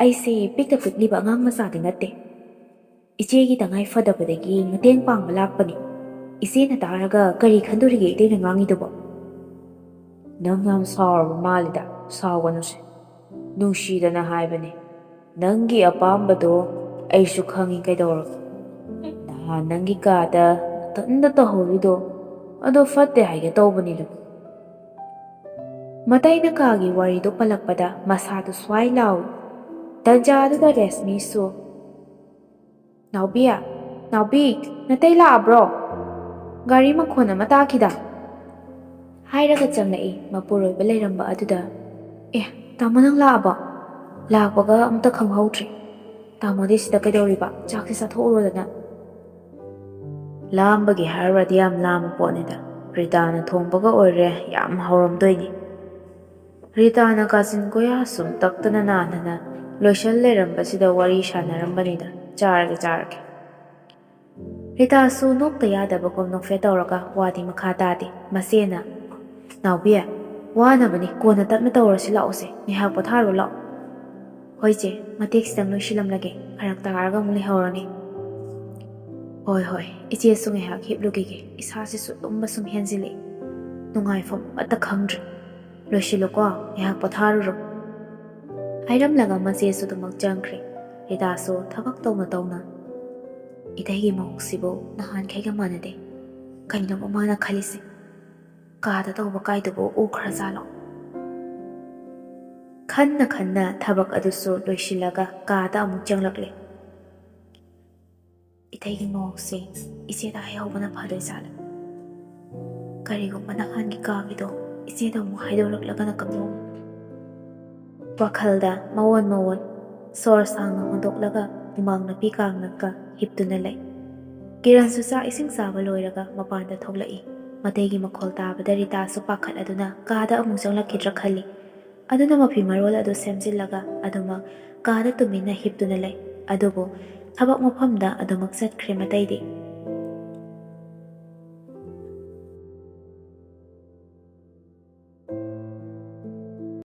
[SPEAKER 1] ꯑꯩꯁꯦ ꯄꯤꯛꯇ ꯄꯤꯛꯂꯤꯕ ꯑꯉꯥꯡ ꯃꯆꯥꯗꯤ ꯅꯠꯇꯦ. ꯏꯆꯦꯒꯤ ꯇꯉꯥꯏ ꯐꯗꯕꯗꯒꯤ ꯃꯇꯦꯡ ꯄꯥꯡꯕ ꯂꯥꯛꯄꯅꯤ. ꯏꯆꯦꯅ ꯇꯥꯔꯒ ꯀꯔꯤ ꯈꯟꯗꯣꯔꯤꯒꯦ ꯏꯇꯩꯅ ꯉꯥꯡꯉꯤꯗꯨꯕꯣ?" "ꯅꯪ ꯌꯥꯝ ꯁꯥꯎꯔꯕ ꯃꯥꯜꯂꯤꯗ." "ꯁꯥꯎꯒꯅꯨꯁꯦ, ꯅꯨꯡꯁꯤꯗꯅ ꯍꯥꯏꯕꯅꯤ. ꯅꯪꯒꯤ ꯑꯄꯥꯝꯕꯗꯣ ꯑꯩꯁꯨ ꯈꯪꯉꯤ ꯀꯩꯗꯧꯔꯒꯦ. ꯅꯍꯥꯟ ꯅꯪꯒꯤ ꯀꯥꯗ ꯅꯊꯟꯗ ꯇꯧꯍꯧꯔꯤꯗꯣ ꯑꯗꯣ ꯐꯠꯇꯦ ꯍꯥꯏꯒꯦ ꯇꯧꯕꯅꯤꯗ." ꯃꯇꯩꯅ ꯀꯥꯒꯤ ꯋꯥꯔꯤꯗꯣ ꯄꯜꯂꯛꯄꯗ ꯃꯁꯥꯗꯨ ꯁ꯭ꯋꯥꯏ ꯂꯥꯎꯏ꯫ ꯇꯟꯖꯥ ꯑꯗꯨꯗ ꯔꯦꯁꯃꯤꯁꯨ "ꯅꯥꯎꯕꯤ, ꯅꯥꯎꯕꯤ, ꯅꯇꯩ ꯂꯥꯛꯑꯕ꯭ꯔꯣ? ꯒꯥꯔꯤ ꯃꯈꯣꯟ ꯑꯃ ꯇꯥꯈꯤꯗ" ꯍꯥꯏꯔꯒ ꯆꯪꯂꯛꯏ꯫ ꯃꯄꯨꯔꯣꯏꯕ ꯂꯩꯔꯝꯕ ꯑꯗꯨꯗ "ꯇꯥꯃꯣ ꯅꯪ ꯂꯥꯛꯑꯕꯣ? ꯂꯥꯛꯄꯒ ꯑꯝꯇ ꯈꯪꯍꯧꯗ꯭ꯔꯦ. ꯇꯥꯃꯣꯗꯤ ꯁꯤꯗ ꯀꯩꯗꯧꯔꯤꯕ? ꯆꯥꯛꯁꯦ ꯆꯥꯊꯣꯛꯎꯔꯣꯗꯅ." "ꯂꯥꯝꯕꯒꯤ ꯍꯥꯏꯔꯨꯔꯗꯤ ꯌꯥꯝ ꯂꯥꯝꯕ ꯄꯣꯠꯅꯤꯗ. ꯔꯤꯇꯥꯅ ꯊꯣꯡꯕꯒ ꯑꯣꯏꯔꯦ ꯌꯥꯝ ꯍꯥꯎꯔꯝꯗꯣꯏꯅꯤ." ꯔꯤꯇꯥꯅ ꯀꯥꯆꯤꯟ ꯀꯣꯌꯥ ꯁꯨꯝ ꯇꯛꯇꯅ ꯅꯥꯟꯗꯅ ꯂꯣꯏꯁꯜ ꯂꯩꯔꯝꯕꯁꯤꯗ ꯋꯥꯔꯤ ꯁꯥꯟꯅꯔꯝꯕꯅꯤꯗ꯫ "ꯆꯥꯔꯒꯦ." ꯔꯤꯇꯥꯁꯨ ꯅꯣꯛꯇ ꯌꯥꯗꯕꯒꯨꯝ ꯅꯣꯛꯐꯦꯠ ꯇꯧꯔꯒ ꯋꯥꯗꯤ ꯃꯈꯥ ꯇꯥꯗꯦ꯫ ꯃꯆꯦꯅ "ꯅꯥꯎꯕꯤ, ꯋꯥꯅꯕꯅꯤ, ꯀꯣꯟꯅ ꯇꯞꯅ ꯇꯧꯔꯁꯤ, ꯂꯥꯛꯑꯣꯁꯦ, ꯉꯥꯏꯍꯥꯛ ꯄꯣꯊꯥꯔꯨ ꯂꯥꯛꯑꯣ." "ꯍꯣꯏ ꯆꯦ, ꯃꯇꯦꯛꯁꯤꯇꯪ ꯂꯣꯏꯁꯤꯜꯂꯝꯂꯒꯦ, ꯐꯔꯛ ꯇꯥꯔꯒ ꯑꯃꯨꯛ ꯂꯩꯍꯧꯔꯅꯤ." ꯍꯣꯏ, ꯏꯆꯦꯁꯨ ꯉꯥꯏꯍꯥꯛ ꯍꯤꯞꯂꯨꯈꯤꯒꯦ. ꯏꯁꯥꯁꯤꯁꯨ ꯂꯨꯝꯕ ꯁꯨꯝ ꯍꯦꯟꯖꯤꯜꯂꯛꯏ. ꯅꯨꯡꯉꯥꯏꯐꯝ ꯑꯃꯠꯇ ꯈꯪꯗ꯭ꯔꯦ. ꯂꯣꯏꯁꯤꯜꯂꯨꯀꯣ, ꯉꯥꯏꯍꯥꯛ ꯄꯣꯊꯥꯔꯨꯔꯣ." ꯍꯥꯏꯔꯝꯂꯒ ꯃꯆꯦꯁꯨ ꯑꯗꯨꯃꯛ ꯆꯪꯈ꯭ꯔꯦ꯫ ꯔꯤꯇꯥꯁꯨ ꯊꯕꯛ ꯇꯧꯅ ꯇꯧꯅ "ꯏꯇꯩꯒꯤ ꯃꯑꯣꯡꯁꯤꯕꯨ ꯅꯍꯥꯟꯈꯩꯒ ꯃꯥꯟꯅꯗꯦ. ꯀꯩꯅꯣꯕ ꯃꯥꯅ ꯈꯜꯂꯤꯁꯦ? ꯀꯥꯗ ꯇꯧꯕ ꯀꯥꯏꯗꯨꯕꯨ ꯎꯈ꯭ꯔꯖꯥꯠꯂꯣ?" ꯈꯟꯅ ꯊꯕꯛ ꯑꯗꯨꯁꯨ ꯂꯣꯏꯁꯤꯜꯂꯒ ꯀꯥꯗ ꯑꯃꯨꯛ ꯆꯪꯂꯛꯂꯦ꯫ "ꯏꯇꯩꯒꯤ ꯃꯑꯣꯡꯁꯦ ꯏꯆꯦꯗ ꯍꯥꯏꯍꯧꯕꯅ ꯐꯗꯣꯏꯖꯥꯠꯂ? ꯀꯔꯤꯒꯨꯝꯕ ꯅꯍꯥꯟꯒꯤ ꯀꯥꯒꯤꯗꯣ ꯏꯆꯦꯗ ꯑꯃꯨꯛ ꯍꯥꯏꯗꯣꯔꯛꯂꯒꯅ ꯀꯝꯗꯧꯕ?" ꯋꯥꯈꯜꯗ ꯃꯋꯣꯟ ꯁꯣꯔ ꯁꯥꯡꯅ ꯍꯣꯟꯗꯣꯛꯂꯒ ꯍꯨꯃꯥꯡ ꯅꯄꯤ ꯀꯥꯡꯂꯒ ꯍꯤꯞꯇꯨꯅ ꯂꯩ꯫ ꯀꯤꯔꯟꯁꯨ ꯆꯥꯛ ꯏꯁꯤꯡ ꯆꯥꯕ ꯂꯣꯏꯔꯒ ꯃꯄꯥꯟꯗ ꯊꯣꯛꯂꯛꯏ꯫ ꯃꯇꯩꯒꯤ ꯃꯈꯣꯜ ꯇꯥꯕꯗ ꯔꯤꯇꯥꯁꯨ ꯄꯥꯈꯠꯂꯗꯨꯅ ꯀꯥꯗ ꯑꯃꯨꯛ ꯆꯪꯂꯛꯈꯤꯗ꯭ꯔꯥ ꯈꯜꯂꯤ꯫ ꯑꯗꯨꯅ ꯃꯐꯤ ꯃꯔꯣꯜ ꯑꯗꯨ ꯁꯦꯝꯖꯤꯜꯂꯒ ꯑꯗꯨꯃꯛ ꯀꯥꯗ ꯇꯨꯃꯤꯟꯅ ꯍꯤꯞꯇꯨꯅ ꯂꯩ꯫ ꯑꯗꯨꯕꯨ ꯊꯕꯛ ꯃꯐꯝꯗ ꯑꯗꯨꯃꯛ ꯆꯠꯈ꯭ꯔꯦ ꯃꯇꯩꯗꯤ꯫